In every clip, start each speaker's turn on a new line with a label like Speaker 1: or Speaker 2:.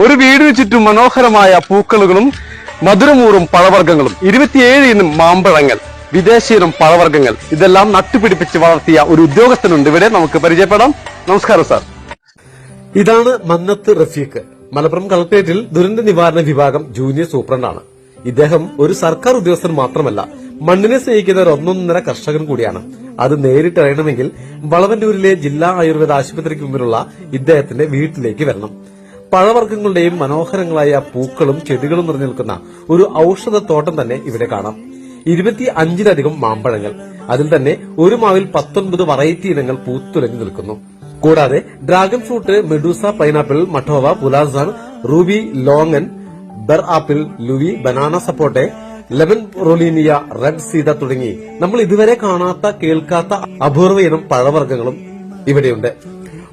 Speaker 1: ഒരു വീടിന് ചുറ്റും മനോഹരമായ പൂക്കളുകളും മധുരമൂറും പഴവർഗ്ഗങ്ങളും 27 ഇനം മാമ്പഴങ്ങൾ, വിദേശീയം പഴവർഗ്ഗങ്ങൾ ഇതെല്ലാം നട്ടുപിടിപ്പിച്ച് വളർത്തിയ ഒരു ഉദ്യോഗസ്ഥനുണ്ട് ഇവിടെ. നമുക്ക് പരിചയപ്പെടാം. നമസ്കാരം സാർ.
Speaker 2: ഇതാണ് മന്നത്ത് റഫീഖ്. മലപ്പുറം കളക്ടറേറ്റിൽ ദുരന്ത നിവാരണ വിഭാഗം ജൂനിയർ സൂപ്രണ്ടാണ്. ഇദ്ദേഹം ഒരു സർക്കാർ ഉദ്യോഗസ്ഥൻ മാത്രമല്ല, മണ്ണിനെ സ്നേഹിക്കുന്ന ഒരു ഒന്നൊന്നര കർഷകൻ കൂടിയാണ്. അത് നേരിട്ടറിയണമെങ്കിൽ വളവന്നൂരിലെ ജില്ലാ ആയുർവേദ ആശുപത്രിക്ക് മുമ്പിലുള്ള ഇദ്ദേഹത്തിന്റെ വീട്ടിലേക്ക് വരണം. പഴവർഗ്ഗങ്ങളുടെയും മനോഹരങ്ങളായ പൂക്കളും ചെടികളും നിറഞ്ഞു നിൽക്കുന്ന ഒരു ഔഷധത്തോട്ടം തന്നെ ഇവിടെ കാണാം. 25ലധികം മാമ്പഴങ്ങൾ, അതിൽ തന്നെ ഒരു മാവിൽ 19 വെറൈറ്റി ഇനങ്ങൾ പൂത്തുലഞ്ഞു നിൽക്കുന്നു. കൂടാതെ dragon fruit, medusa, pineapple, matoa, pulasan, ruby, longan, ber apple, ലുവി, banana sapote, lemon rollinia, red Seetha തുടങ്ങി നമ്മൾ ഇതുവരെ കാണാത്ത കേൾക്കാത്ത അപൂർവ ഇനം പഴവർഗ്ഗങ്ങളും ഇവിടെയുണ്ട്.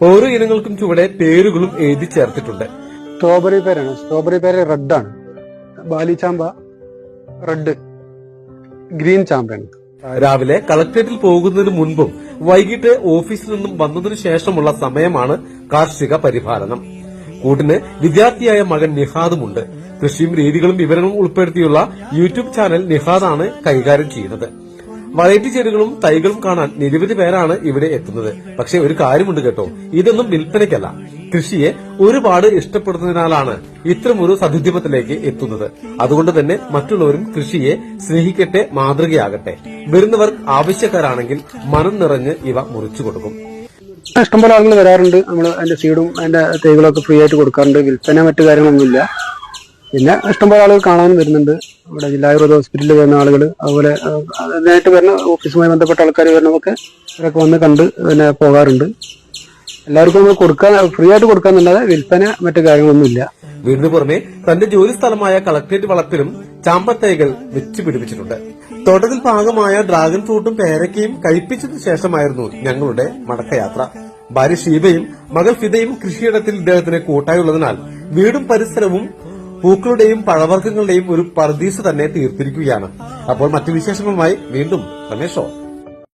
Speaker 2: ഓരോ ഇനങ്ങൾക്കും ചുവടെ പേരുകളും എഴുതി ചേർത്തിട്ടുണ്ട്.
Speaker 3: സ്ട്രോബെറി പേരാണ്. സ്ട്രോബെറി പേര് റെഡ് ആണ്. ബാലി ചാമ്പ റെഡ്, ഗ്രീൻ ചാമ്പയാണ്.
Speaker 2: രാവിലെ കളക്ടറേറ്റിൽ പോകുന്നതിന് മുൻപും വൈകിട്ട് ഓഫീസിൽ നിന്നും വന്നതിനു ശേഷമുള്ള സമയമാണ് കാർഷിക പരിപാലനം. കൂട്ടിന് വിദ്യാർത്ഥിയായ മകൻ നിഹാദുമുണ്ട്. കൃഷിയും രീതികളും വിവരങ്ങളും ഉൾപ്പെടുത്തിയുള്ള യൂട്യൂബ് ചാനൽ നിഹാദാണ് കൈകാര്യം ചെയ്യുന്നത്. വെറൈറ്റി ചെടികളും തൈകളും കാണാൻ നിരവധി പേരാണ് ഇവിടെ എത്തുന്നത്. പക്ഷെ ഒരു കാര്യമുണ്ട് കേട്ടോ, ഇതൊന്നും വിൽപ്പനയ്ക്കല്ല. കൃഷിയെ ഒരുപാട് ഇഷ്ടപ്പെടുന്നതിനാലാണ് ഇത്തരമൊരു സതുദ്യമത്തിലേക്ക് എത്തുന്നത്. അതുകൊണ്ട് തന്നെ മറ്റുള്ളവരും കൃഷിയെ സ്നേഹിക്കട്ടെ, മാതൃകയാകട്ടെ. വരുന്നവർ ആവശ്യക്കാരാണെങ്കിൽ മനം നിറഞ്ഞ് ഇവ മുറിച്ചു കൊടുക്കും.
Speaker 3: ഇഷ്ടംപോലെ ആളുകൾ വരാറുണ്ട്. നമ്മൾ അതിന്റെ സീഡും അതിന്റെ തൈകളും ഒക്കെ ഫ്രീ ആയിട്ട് കൊടുക്കാറുണ്ട്. വിൽപ്പന മറ്റു കാര്യങ്ങളൊന്നുമില്ല. പിന്നെ ഇഷ്ടംപോലെ ആളുകൾ കാണാനും വരുന്നുണ്ട്. ഇവിടെ ജില്ലാ ആയുർവേദ ഹോസ്പിറ്റലിൽ വരുന്ന ആളുകൾ, അതുപോലെ അതിനായിട്ട് വരുന്ന ഓഫീസുമായി ബന്ധപ്പെട്ട ആൾക്കാർ വരുന്നതൊക്കെ ഇവരൊക്കെ വന്ന് കണ്ട് പിന്നെ പോകാറുണ്ട്. എല്ലാവർക്കും നമ്മൾ കൊടുക്കാൻ ഫ്രീ ആയിട്ട് കൊടുക്കാന്നല്ലാതെ വിൽപ്പന മറ്റു കാര്യങ്ങളൊന്നുമില്ല.
Speaker 2: വീടിന് പുറമെ തന്റെ ജോലി സ്ഥലമായ കളക്ടറേറ്റ് വളപ്പിലും ചാമ്പത്തൈകൾ വെച്ച് പിടിപ്പിച്ചിട്ടുണ്ട്. തോട്ടത്തിൽ പാകമായ ഡ്രാഗൺ ഫ്രൂട്ടും പേരക്കയും കഴിപ്പിച്ചതിനു ശേഷമായിരുന്നു ഞങ്ങളുടെ മടക്കയാത്ര. ഭാര്യ ഷീബയും മകൾ ഫിദയും കൃഷിയിടത്തിൽ ഇദ്ദേഹത്തിന് കൂട്ടായുള്ളതിനാൽ വീടും പരിസരവും പൂക്കളുടെയും പഴവർഗ്ഗങ്ങളുടെയും ഒരു പർദീസ് തന്നെ തീർത്തിരിക്കുകയാണ്. അപ്പോൾ മറ്റു വിശേഷങ്ങളുമായി വീണ്ടും രമേശോ.